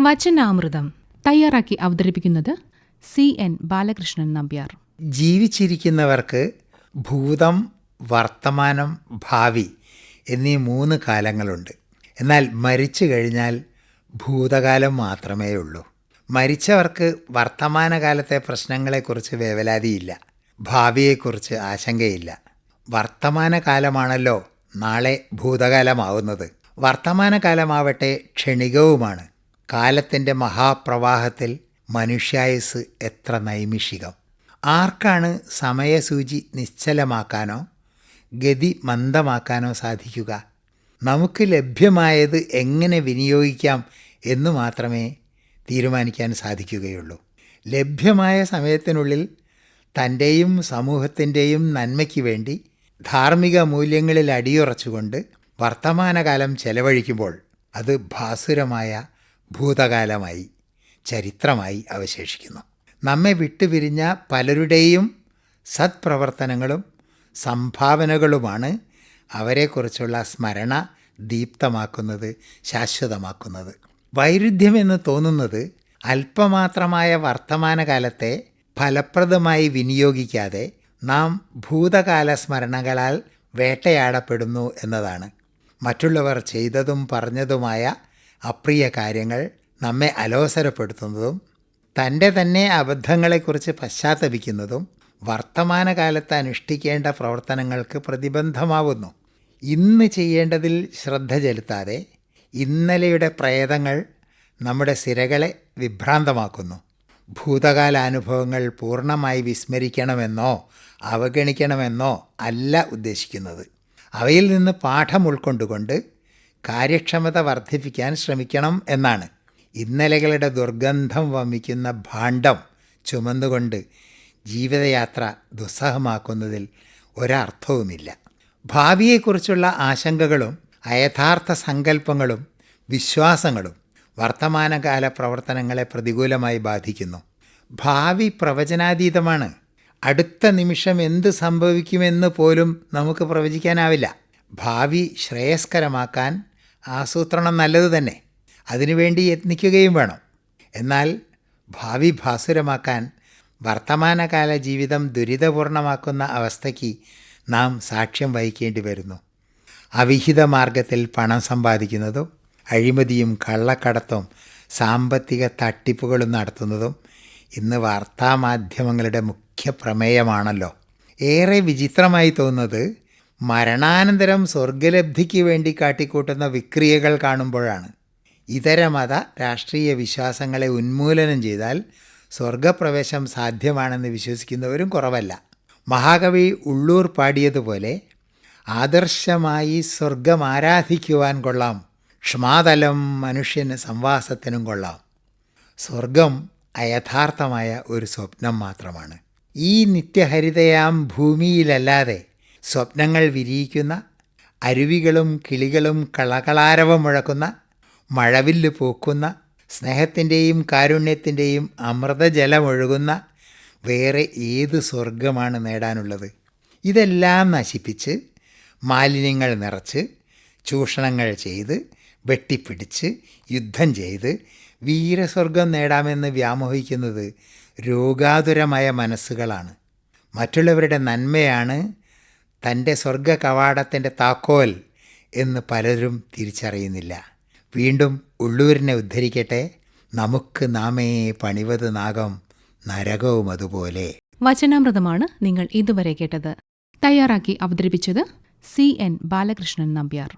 വചനാമൃതം തയ്യാറാക്കി അവതരിപ്പിക്കുന്നത് CN ബാലകൃഷ്ണൻ നമ്പ്യാർ. ജീവിച്ചിരിക്കുന്നവർക്ക് ഭൂതം, വർത്തമാനം, ഭാവി എന്നീ 3 കാലങ്ങളുണ്ട്. എന്നാൽ മരിച്ചു കഴിഞ്ഞാൽ ഭൂതകാലം മാത്രമേ ഉള്ളൂ. മരിച്ചവർക്ക് വർത്തമാനകാലത്തെ പ്രശ്നങ്ങളെക്കുറിച്ച് വേവലാതിയില്ല, ഭാവിയെക്കുറിച്ച് ആശങ്കയില്ല. വർത്തമാനകാലമാണല്ലോ നാളെ ഭൂതകാലമാവുന്നത്. വർത്തമാനകാലമാവട്ടെ ക്ഷണികവുമാണ്. കാലത്തിൻ്റെ മഹാപ്രവാഹത്തിൽ മനുഷ്യായുസ് എത്ര നൈമിഷികം. ആർക്കാണ് സമയസൂചി നിശ്ചലമാക്കാനോ ഗതി മന്ദമാക്കാനോ സാധിക്കുക? നമുക്ക് ലഭ്യമായത് എങ്ങനെ വിനിയോഗിക്കാം എന്ന് മാത്രമേ തീരുമാനിക്കാൻ സാധിക്കുകയുള്ളൂ. ലഭ്യമായ സമയത്തിനുള്ളിൽ തൻ്റെയും സമൂഹത്തിൻ്റെയും നന്മയ്ക്ക് വേണ്ടി ധാർമ്മിക മൂല്യങ്ങളിൽ അടിയുറച്ചുകൊണ്ട് വർത്തമാനകാലം ചെലവഴിക്കുമ്പോൾ അത് ഭാസുരമായ ഭൂതകാലമായി, ചരിത്രമായി അവശേഷിക്കുന്നു. നമ്മെ വിട്ടുപിരിഞ്ഞ പലരുടെയും സത്പ്രവർത്തനങ്ങളും സംഭാവനകളുമാണ് അവരെക്കുറിച്ചുള്ള സ്മരണ ദീപ്തമാക്കുന്നത്, ശാശ്വതമാക്കുന്നത്. വൈരുദ്ധ്യമെന്ന് തോന്നുന്നത് അല്പമാത്രമായ വർത്തമാനകാലത്തെ ഫലപ്രദമായി വിനിയോഗിക്കാതെ നാം ഭൂതകാല സ്മരണകളാൽ വേട്ടയാടപ്പെടുന്നു എന്നതാണ്. മറ്റുള്ളവർ ചെയ്തതും പറഞ്ഞതുമായ അപ്രിയ കാര്യങ്ങൾ നമ്മെ അലോസരപ്പെടുത്തുന്നതും തൻ്റെ തന്നെ അബദ്ധങ്ങളെക്കുറിച്ച് പശ്ചാത്തപിക്കുന്നതും വർത്തമാനകാലത്ത് അനുഷ്ഠിക്കേണ്ട പ്രവർത്തനങ്ങൾക്ക് പ്രതിബന്ധമാവുന്നു. ഇന്ന് ചെയ്യേണ്ടതിൽ ശ്രദ്ധ ചെലുത്താതെ ഇന്നലെയുടെ പ്രേതങ്ങൾ നമ്മുടെ സിരകളെ വിഭ്രാന്തമാക്കുന്നു. ഭൂതകാലാനുഭവങ്ങൾ പൂർണ്ണമായി വിസ്മരിക്കണമെന്നോ അവഗണിക്കണമെന്നോ അല്ല ഉദ്ദേശിക്കുന്നത്. അവയിൽ നിന്ന് പാഠം ഉൾക്കൊണ്ടുകൊണ്ട് കാര്യക്ഷമത വർദ്ധിപ്പിക്കാൻ ശ്രമിക്കണം എന്നാണ്. ഇന്നലകളുടെ ദുർഗന്ധം വമിക്കുന്ന ഭാണ്ഡം ചുമന്നുകൊണ്ട് ജീവിതയാത്ര ദുസ്സഹമാക്കുന്നതിൽ ഒരർത്ഥവുമില്ല. ഭാവിയെക്കുറിച്ചുള്ള ആശങ്കകളും അയഥാർത്ഥ സങ്കല്പങ്ങളും വിശ്വാസങ്ങളും വർത്തമാനകാല പ്രവർത്തനങ്ങളെ പ്രതികൂലമായി ബാധിക്കുന്നു. ഭാവി പ്രവചനാതീതമാണ്. അടുത്ത നിമിഷം എന്ത് സംഭവിക്കുമെന്ന് പോലും നമുക്ക് പ്രവചിക്കാനാവില്ല. ഭാവി ശ്രേയസ്കരമാക്കാൻ ആസൂത്രണം നല്ലത് തന്നെ, അതിനുവേണ്ടി യത്നിക്കുകയും വേണം. എന്നാൽ ഭാവി ഭാസുരമാക്കാൻ വർത്തമാനകാല ജീവിതം ദുരിതപൂർണമാക്കുന്ന അവസ്ഥയ്ക്ക് നാം സാക്ഷ്യം വഹിക്കേണ്ടി വരുന്നു. അവിഹിത മാർഗത്തിൽ പണം സമ്പാദിക്കുന്നതും അഴിമതിയും കള്ളക്കടത്തും സാമ്പത്തിക തട്ടിപ്പുകളും നടത്തുന്നതും ഇന്ന് വാർത്താമാധ്യമങ്ങളുടെ മുഖ്യ പ്രമേയമാണല്ലോ. ഏറെ വിചിത്രമായി തോന്നുന്നത് മരണാനന്തരം സ്വർഗലബ്ധിക്ക് വേണ്ടി കാട്ടിക്കൂട്ടുന്ന വിക്രിയകൾ കാണുമ്പോഴാണ്. ഇതര മത രാഷ്ട്രീയ വിശ്വാസങ്ങളെ ഉന്മൂലനം ചെയ്താൽ സ്വർഗപ്രവേശം സാധ്യമാണെന്ന് വിശ്വസിക്കുന്നവരും കുറവല്ല. മഹാകവി ഉള്ളൂർ പാടിയതുപോലെ ആദർശമായി സ്വർഗം ആരാധിക്കുവാൻ കൊള്ളാം, ക്ഷ്മാതലം മനുഷ്യന് സംവാസത്തിനും കൊള്ളാം. സ്വർഗം അയഥാർത്ഥമായ ഒരു സ്വപ്നം മാത്രമാണ്. ഈ നിത്യഹരിതയാം ഭൂമിയിലല്ലാതെ സ്വപ്നങ്ങൾ വിരിയിക്കുന്ന അരുവികളും കിളികളും കളകളാരവം മുഴക്കുന്ന മഴവില്ല് പൂക്കുന്ന സ്നേഹത്തിൻ്റെയും കാരുണ്യത്തിൻ്റെയും അമൃതജലമൊഴുകുന്ന വേറെ ഏത് സ്വർഗമാണ് നേടാനുള്ളത്? ഇതെല്ലാം നശിപ്പിച്ച് മാലിന്യങ്ങൾ നിറച്ച് ചൂഷണങ്ങൾ ചെയ്ത് വെട്ടിപ്പിടിച്ച് യുദ്ധം ചെയ്ത് വീരസ്വർഗം നേടാമെന്ന് വ്യാമോഹിക്കുന്നത് രോഗാതുരമായ മനസ്സുകളാണ്. മറ്റുള്ളവരുടെ നന്മയാണ് തൻ്റെ സ്വർഗ കവാടത്തിൻ്റെ താക്കോൽ എന്ന് പലരും തിരിച്ചറിയുന്നില്ല. വീണ്ടും ഉള്ളൂരിനെ ഉദ്ധരിക്കട്ടെ, നമുക്ക് നാമേ പണിവത് നാഗം നരകവും അതുപോലെ. വചനാമൃതമാണ് നിങ്ങൾ ഇതുവരെ കേട്ടത്. തയ്യാറാക്കി അവതരിപ്പിച്ചത് CN ബാലകൃഷ്ണൻ നമ്പ്യാർ.